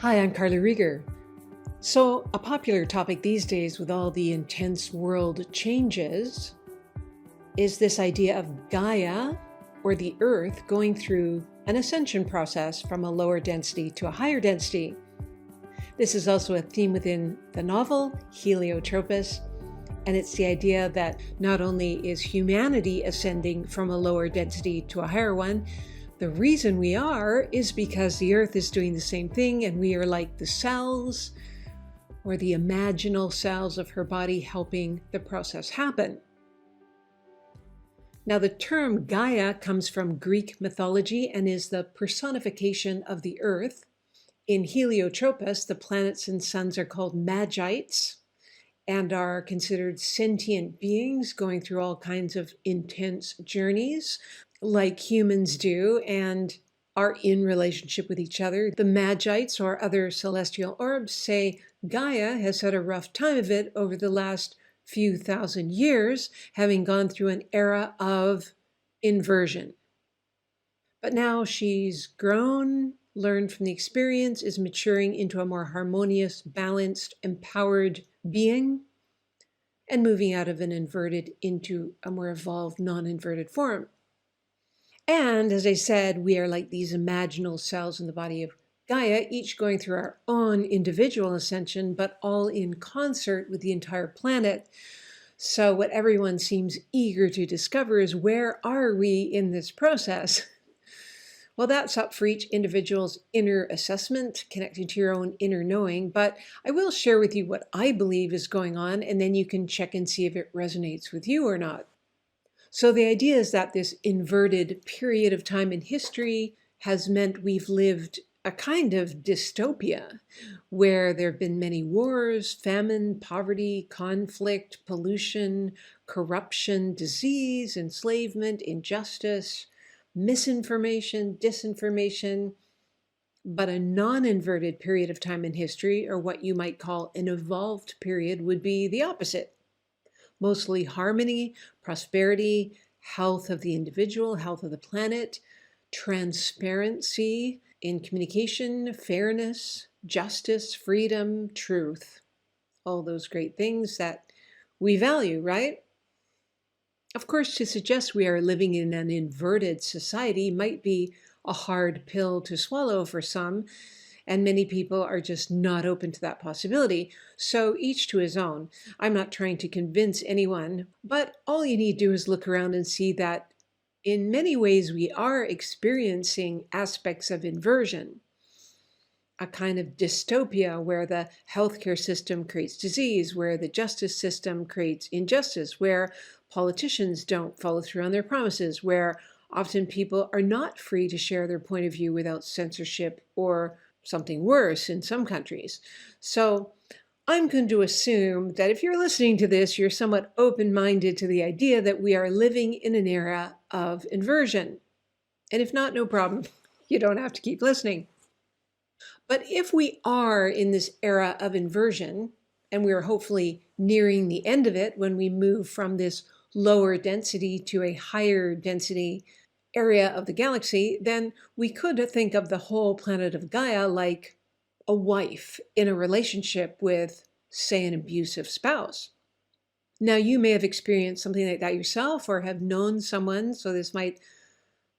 Hi, I'm Carly Rieger. So, a popular topic these days with all the intense world changes is this idea of Gaia, or the Earth, going through an ascension process from a lower density to a higher density. This is also a theme within the novel Helio Tropez, and it's the idea that not only is humanity ascending from a lower density to a higher one, the reason we are is because the Earth is doing the same thing, and we are like the cells or the imaginal cells of her body helping the process happen. Now, the term Gaia comes from Greek mythology and is the personification of the Earth. In Helio Tropez, the planets and suns are called magites and are considered sentient beings going through all kinds of intense journeys like humans do and are in relationship with each other. The magites or other celestial orbs say Gaia has had a rough time of it over the last few thousand years, having gone through an era of inversion. But now she's grown, learned from the experience, is maturing into a more harmonious, balanced, empowered being, and moving out of an inverted into a more evolved, non-inverted form. And as I said, we are like these imaginal cells in the body of Gaia, each going through our own individual ascension, but all in concert with the entire planet. So what everyone seems eager to discover is, where are we in this process? Well, that's up for each individual's inner assessment, connecting to your own inner knowing, but I will share with you what I believe is going on, and then you can check and see if it resonates with you or not. So the idea is that this inverted period of time in history has meant we've lived a kind of dystopia where there have been many wars, famine, poverty, conflict, pollution, corruption, disease, enslavement, injustice, misinformation, disinformation. But a non-inverted period of time in history, or what you might call an evolved period, would be the opposite. Mostly harmony, prosperity, health of the individual, health of the planet, transparency in communication, fairness, justice, freedom, truth. All those great things that we value, right? Of course, to suggest we are living in an inverted society might be a hard pill to swallow for some, and many people are just not open to that possibility. So each to his own. I'm not trying to convince anyone, but all you need to do is look around and see that in many ways we are experiencing aspects of inversion. A kind of dystopia where the healthcare system creates disease, where the justice system creates injustice, where politicians don't follow through on their promises, where often people are not free to share their point of view without censorship or something worse in some countries. So I'm going to assume that if you're listening to this, you're somewhat open-minded to the idea that we are living in an era of inversion. And if not, no problem. You don't have to keep listening. But if we are in this era of inversion, and we're hopefully nearing the end of it when we move from this lower density to a higher density area of the galaxy, then we could think of the whole planet of Gaia like a wife in a relationship with, say, an abusive spouse. Now, you may have experienced something like that yourself or have known someone, so this might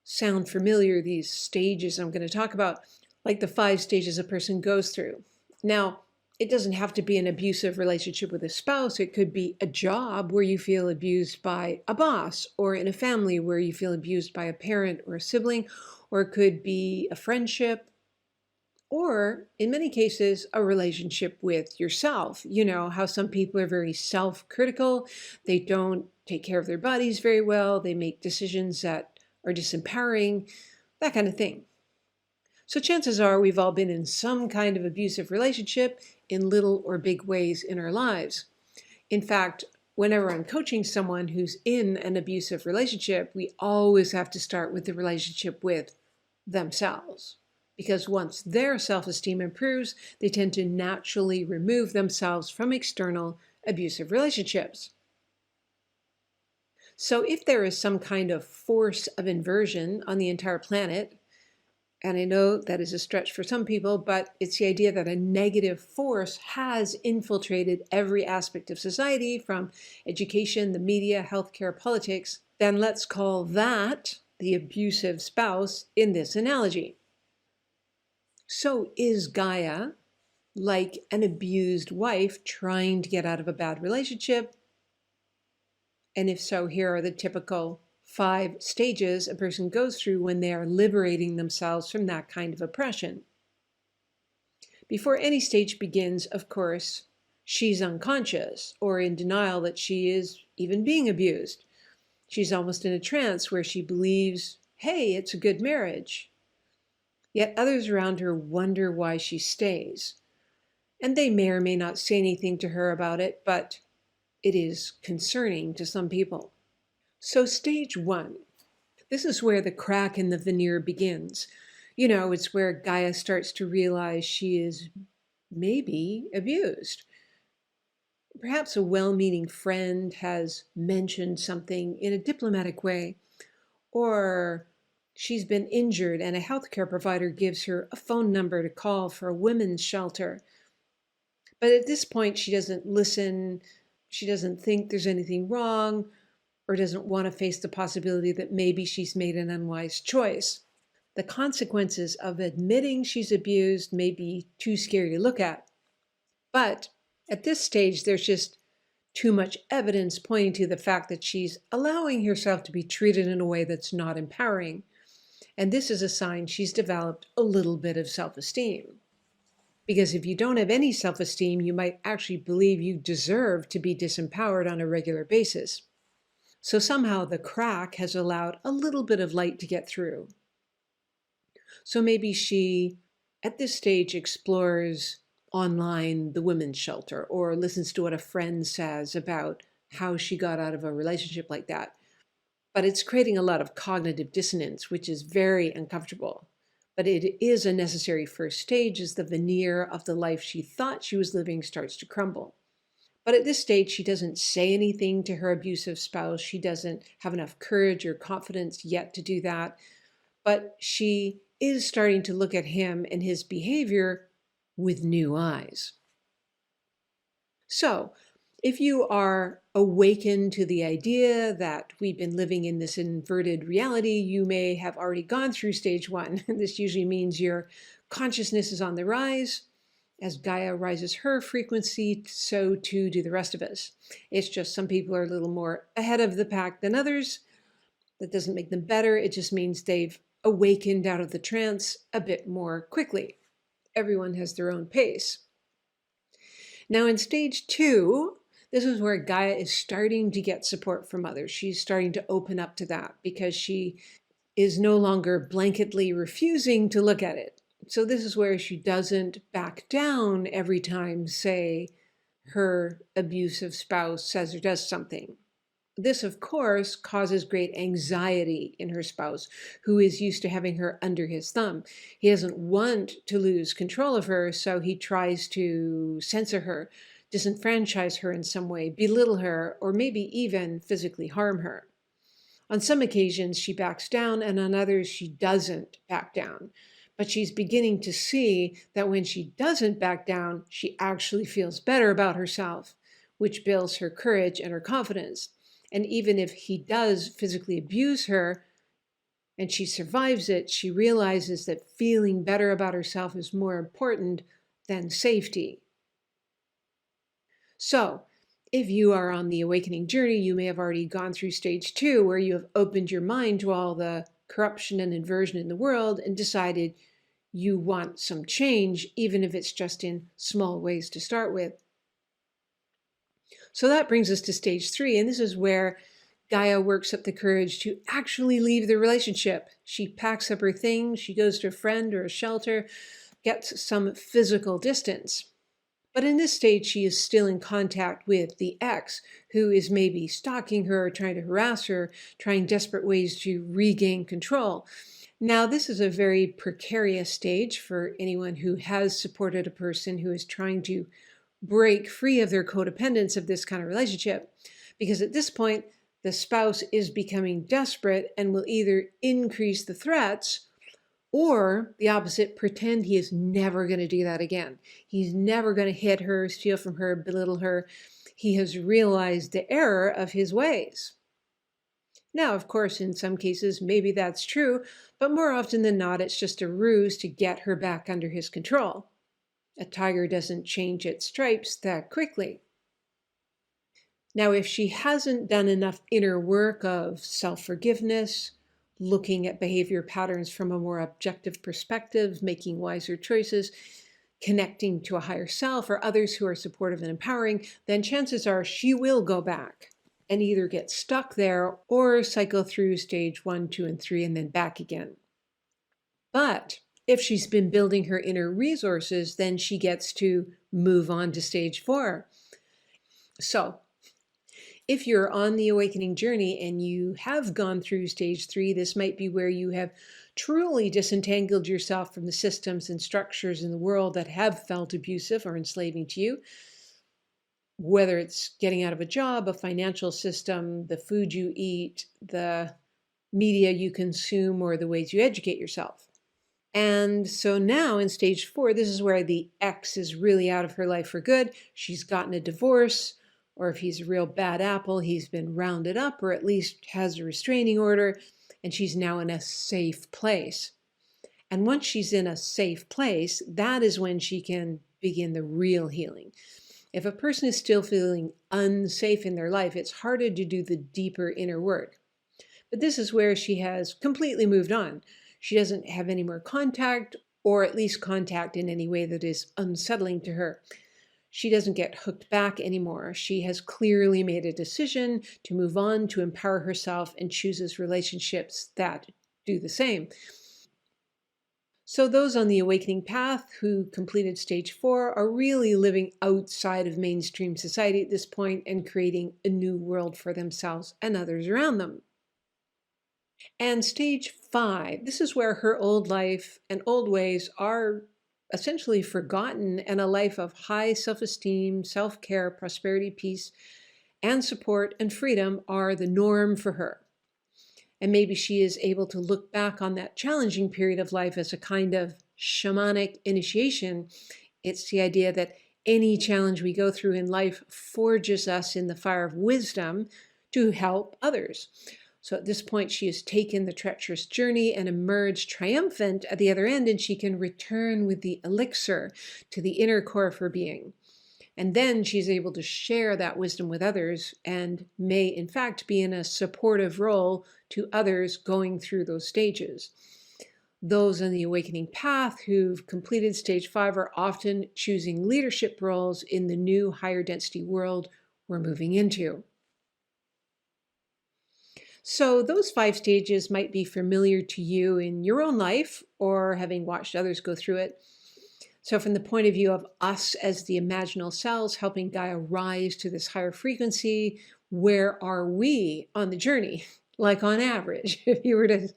sound familiar, these stages I'm going to talk about, like the 5 stages a person goes through. Now, it doesn't have to be an abusive relationship with a spouse. It could be a job where you feel abused by a boss, or in a family where you feel abused by a parent or a sibling, or it could be a friendship, or in many cases, a relationship with yourself. You know how some people are very self-critical. They don't take care of their bodies very well. They make decisions that are disempowering, that kind of thing. So chances are we've all been in some kind of abusive relationship in little or big ways in our lives. In fact, whenever I'm coaching someone who's in an abusive relationship, we always have to start with the relationship with themselves. Because once their self-esteem improves, they tend to naturally remove themselves from external abusive relationships. So if there is some kind of force of inversion on the entire planet, And I know that is a stretch for some people, but it's the idea that a negative force has infiltrated every aspect of society, from education, the media, healthcare, politics. Then let's call that the abusive spouse in this analogy. So is Gaia like an abused wife trying to get out of a bad relationship? And if so, here are the typical 5 stages a person goes through when they are liberating themselves from that kind of oppression. Before any stage begins, of course, she's unconscious or in denial that she is even being abused. She's almost in a trance where she believes, hey, it's a good marriage. Yet others around her wonder why she stays. And they may or may not say anything to her about it, but it is concerning to some people. So stage 1, this is where the crack in the veneer begins. You know, it's where Gaia starts to realize she is maybe abused. Perhaps a well-meaning friend has mentioned something in a diplomatic way, or she's been injured and a healthcare provider gives her a phone number to call for a women's shelter. But at this point, she doesn't listen, she doesn't think there's anything wrong, or doesn't want to face the possibility that maybe she's made an unwise choice. The consequences of admitting she's abused may be too scary to look at. But at this stage, there's just too much evidence pointing to the fact that she's allowing herself to be treated in a way that's not empowering. And this is a sign she's developed a little bit of self-esteem. Because if you don't have any self-esteem, you might actually believe you deserve to be disempowered on a regular basis. So somehow the crack has allowed a little bit of light to get through. So maybe she, at this stage, explores online the women's shelter or listens to what a friend says about how she got out of a relationship like that. But it's creating a lot of cognitive dissonance, which is very uncomfortable. But it is a necessary first stage as the veneer of the life she thought she was living starts to crumble. But at this stage, she doesn't say anything to her abusive spouse. She doesn't have enough courage or confidence yet to do that. But she is starting to look at him and his behavior with new eyes. So, if you are awakened to the idea that we've been living in this inverted reality, you may have already gone through stage 1. This usually means your consciousness is on the rise. As Gaia rises her frequency, so too do the rest of us. It's just some people are a little more ahead of the pack than others. That doesn't make them better. It just means they've awakened out of the trance a bit more quickly. Everyone has their own pace. Now in stage 2, this is where Gaia is starting to get support from others. She's starting to open up to that because she is no longer blanketly refusing to look at it. So this is where she doesn't back down every time, say, her abusive spouse says or does something. This, of course, causes great anxiety in her spouse, who is used to having her under his thumb. He doesn't want to lose control of her, so he tries to censor her, disenfranchise her in some way, belittle her, or maybe even physically harm her. On some occasions, she backs down, and on others, she doesn't back down. But she's beginning to see that when she doesn't back down, she actually feels better about herself, which builds her courage and her confidence. And even if he does physically abuse her and she survives it, she realizes that feeling better about herself is more important than safety. So, if you are on the awakening journey, you may have already gone through stage 2, where you have opened your mind to all the corruption and inversion in the world and decided you want some change, even if it's just in small ways to start with. So that brings us to stage 3, and this is where Gaia works up the courage to actually leave the relationship. She packs up her things, she goes to a friend or a shelter, gets some physical distance. But in this stage, she is still in contact with the ex, who is maybe stalking her, trying to harass her, trying desperate ways to regain control. Now, this is a very precarious stage for anyone who has supported a person who is trying to break free of their codependence of this kind of relationship, because at this point, the spouse is becoming desperate and will either increase the threats Or the opposite, pretend he is never going to do that again. He's never going to hit her, steal from her, belittle her. He has realized the error of his ways. Now, of course, in some cases, maybe that's true, but more often than not, it's just a ruse to get her back under his control. A tiger doesn't change its stripes that quickly. Now, if she hasn't done enough inner work of self-forgiveness, looking at behavior patterns from a more objective perspective, making wiser choices, connecting to a higher self or others who are supportive and empowering, then chances are she will go back and either get stuck there or cycle through stage 1, 2, and 3 and then back again. But if she's been building her inner resources, then she gets to move on to stage 4. So if you're on the awakening journey and you have gone through stage 3, this might be where you have truly disentangled yourself from the systems and structures in the world that have felt abusive or enslaving to you. Whether it's getting out of a job, a financial system, the food you eat, the media you consume, or the ways you educate yourself. And so now in stage 4, this is where the ex is really out of her life for good. She's gotten a divorce, or if he's a real bad apple, he's been rounded up or at least has a restraining order, and she's now in a safe place. And once she's in a safe place, that is when she can begin the real healing. If a person is still feeling unsafe in their life, it's harder to do the deeper inner work. But this is where she has completely moved on. She doesn't have any more contact, or at least contact in any way that is unsettling to her. She doesn't get hooked back anymore. She has clearly made a decision to move on, to empower herself, and chooses relationships that do the same. So those on the awakening path who completed stage 4 are really living outside of mainstream society at this point and creating a new world for themselves and others around them. And stage 5, this is where her old life and old ways are essentially forgotten, and a life of high self-esteem, self-care, prosperity, peace, and support and freedom are the norm for her. And maybe she is able to look back on that challenging period of life as a kind of shamanic initiation. It's the idea that any challenge we go through in life forges us in the fire of wisdom to help others. So at this point, she has taken the treacherous journey and emerged triumphant at the other end, and she can return with the elixir to the inner core of her being. And then she's able to share that wisdom with others and may, in fact, be in a supportive role to others going through those stages. Those on the awakening path who've completed stage 5 are often choosing leadership roles in the new higher density world we're moving into. So those 5 stages might be familiar to you in your own life or having watched others go through it. So from the point of view of us as the imaginal selves helping Gaia rise to this higher frequency, where are we on the journey? Like on average, if you were to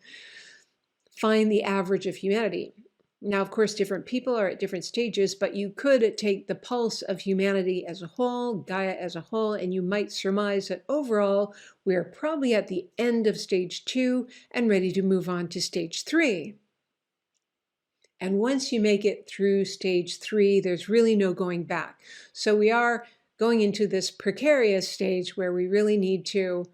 find the average of humanity. Now, of course, different people are at different stages, but you could take the pulse of humanity as a whole, Gaia as a whole, and you might surmise that overall, we're probably at the end of stage 2 and ready to move on to stage 3. And once you make it through stage 3, there's really no going back. So we are going into this precarious stage where we really need to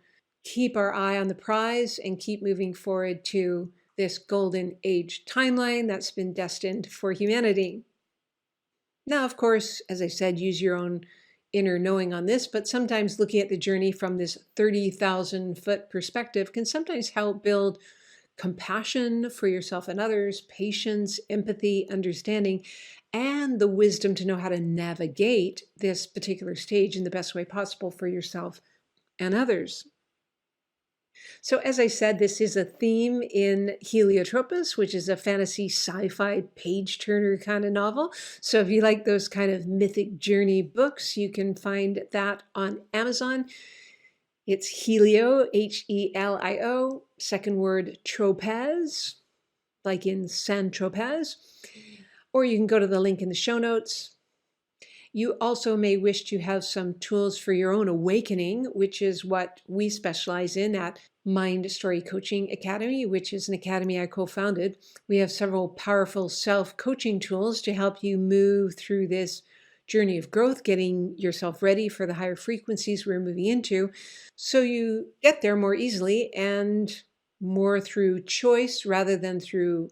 keep our eye on the prize and keep moving forward to this golden age timeline that's been destined for humanity. Now, of course, as I said, use your own inner knowing on this, but sometimes looking at the journey from this 30,000-foot perspective can sometimes help build compassion for yourself and others, patience, empathy, understanding, and the wisdom to know how to navigate this particular stage in the best way possible for yourself and others. So as I said, this is a theme in Helio Tropez, which is a fantasy sci-fi page-turner kind of novel. So if you like those kind of mythic journey books, you can find that on Amazon. It's Helio, Helio, second word Tropez, like in Saint-Tropez. Or you can go to the link in the show notes. You also may wish to have some tools for your own awakening, which is what we specialize in at Mind Story Coaching Academy, which is an academy I co-founded. We have several powerful self-coaching tools to help you move through this journey of growth, getting yourself ready for the higher frequencies we're moving into, so you get there more easily and more through choice rather than through,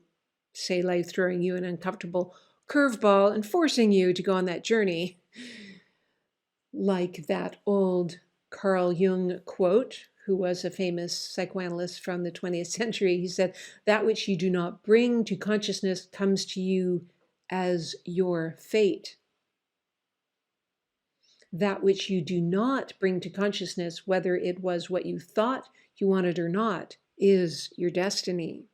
say, life throwing you an uncomfortable curveball and forcing you to go on that journey. Like that old Carl Jung quote, who was a famous psychoanalyst from the 20th century. He said, "That which you do not bring to consciousness comes to you as your fate." That which you do not bring to consciousness, whether it was what you thought you wanted or not, is your destiny.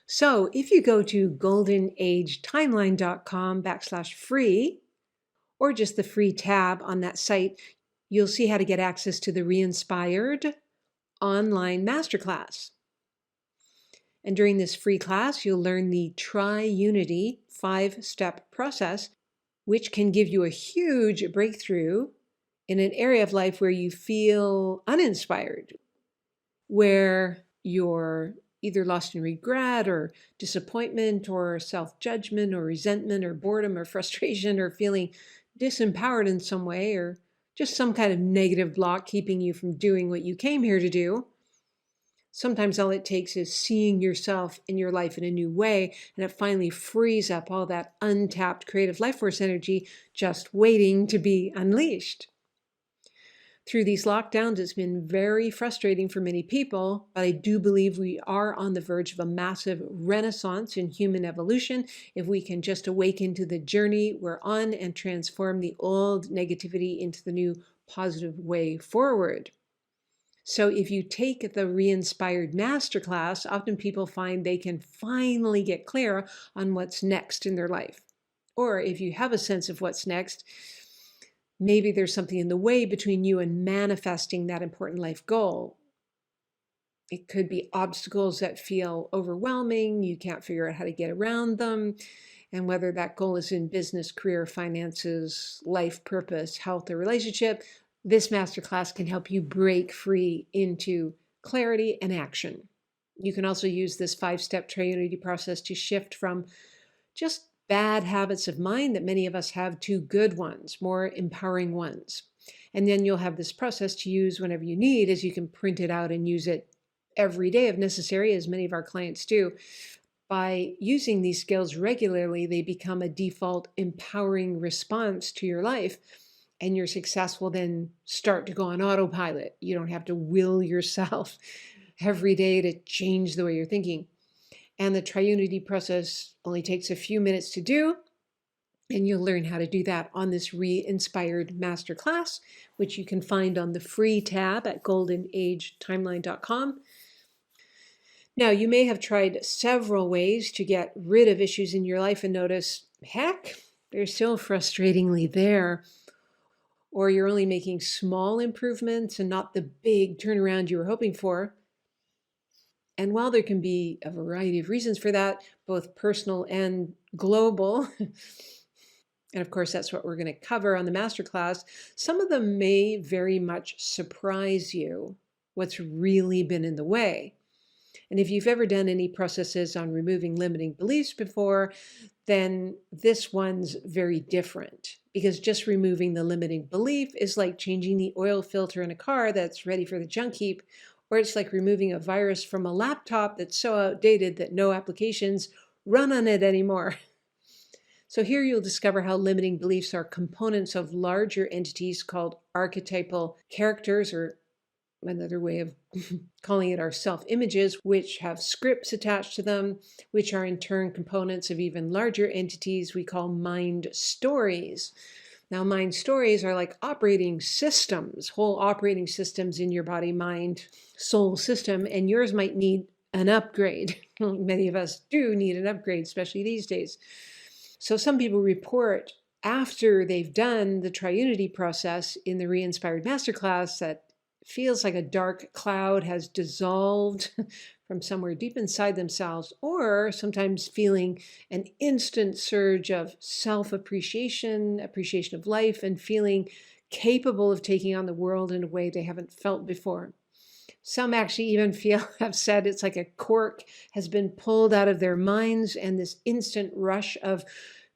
So if you go to goldenagetimeline.com/free, or just the free tab on that site, you'll see how to get access to the Re-Inspired online masterclass. And during this free class, you'll learn the Tri-Unity 5-step process, which can give you a huge breakthrough in an area of life where you feel uninspired, where you're either lost in regret or disappointment or self-judgment or resentment or boredom or frustration or feeling disempowered in some way, or just some kind of negative block keeping you from doing what you came here to do. Sometimes all it takes is seeing yourself in your life in a new way, and it finally frees up all that untapped creative life force energy just waiting to be unleashed. Through these lockdowns, it's been very frustrating for many people, but I do believe we are on the verge of a massive renaissance in human evolution if we can just awaken to the journey we're on and transform the old negativity into the new positive way forward. So if you take the Re-Inspired Masterclass, often people find they can finally get clear on what's next in their life. Or if you have a sense of what's next, maybe there's something in the way between you and manifesting that important life goal. It could be obstacles that feel overwhelming. You can't figure out how to get around them. And whether that goal is in business, career, finances, life purpose, health, or relationship, this masterclass can help you break free into clarity and action. You can also use this 5-step Tri-Unity process to shift from just bad habits of mind that many of us have to good ones, more empowering ones. And then you'll have this process to use whenever you need, as you can print it out and use it every day if necessary, as many of our clients do. By using these skills regularly, they become a default empowering response to your life, and your success will then start to go on autopilot. You don't have to will yourself every day to change the way you're thinking. And the Tri-Unity process only takes a few minutes to do, and you'll learn how to do that on this Re-Inspired Masterclass, which you can find on the free tab at goldenagetimeline.com. Now, you may have tried several ways to get rid of issues in your life and notice, heck, they're still frustratingly there. Or you're only making small improvements and not the big turnaround you were hoping for. And while there can be a variety of reasons for that, both personal and global, and of course that's what we're going to cover on the masterclass, some of them may very much surprise you, what's really been in the way. And if you've ever done any processes on removing limiting beliefs before, then this one's very different, because just removing the limiting belief is like changing the oil filter in a car that's ready for the junk heap, or it's like removing a virus from a laptop that's so outdated that no applications run on it anymore. So here you'll discover how limiting beliefs are components of larger entities called archetypal characters, or another way of calling it our self-images, which have scripts attached to them, which are in turn components of even larger entities we call mind stories. Now, mind stories are like operating systems, whole operating systems in your body, mind, soul system, and yours might need an upgrade. Many of us do need an upgrade, especially these days. So some people report after they've done the Tri-Unity process in the Re-Inspired Masterclass that feels like a dark cloud has dissolved from somewhere deep inside themselves, or sometimes feeling an instant surge of self-appreciation, appreciation of life, and feeling capable of taking on the world in a way they haven't felt before. Some actually even have said it's like a cork has been pulled out of their minds, and this instant rush of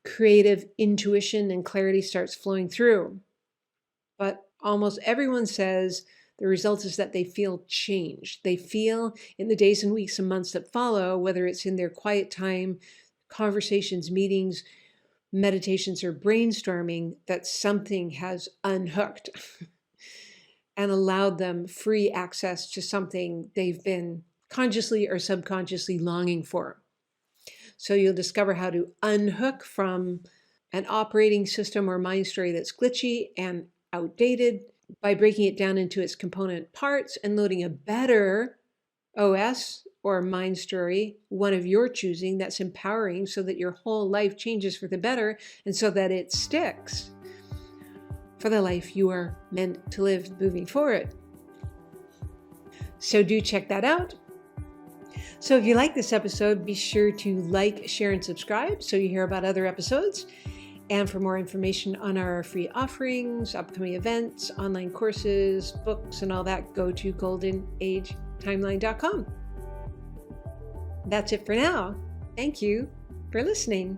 creative intuition and clarity starts flowing through. But almost everyone says the result is that they feel changed. They feel in the days and weeks and months that follow, whether it's in their quiet time, conversations, meetings, meditations, or brainstorming, that something has unhooked and allowed them free access to something they've been consciously or subconsciously longing for. So you'll discover how to unhook from an operating system or mind story that's glitchy and outdated by breaking it down into its component parts and loading a better OS or mind story, one of your choosing, that's empowering, so that your whole life changes for the better and so that it sticks for the life you are meant to live moving forward. So do check that out. So if you like this episode, be sure to like, share, and subscribe so you hear about other episodes. And for more information on our free offerings, upcoming events, online courses, books, and all that, go to goldenagetimeline.com. That's it for now. Thank you for listening.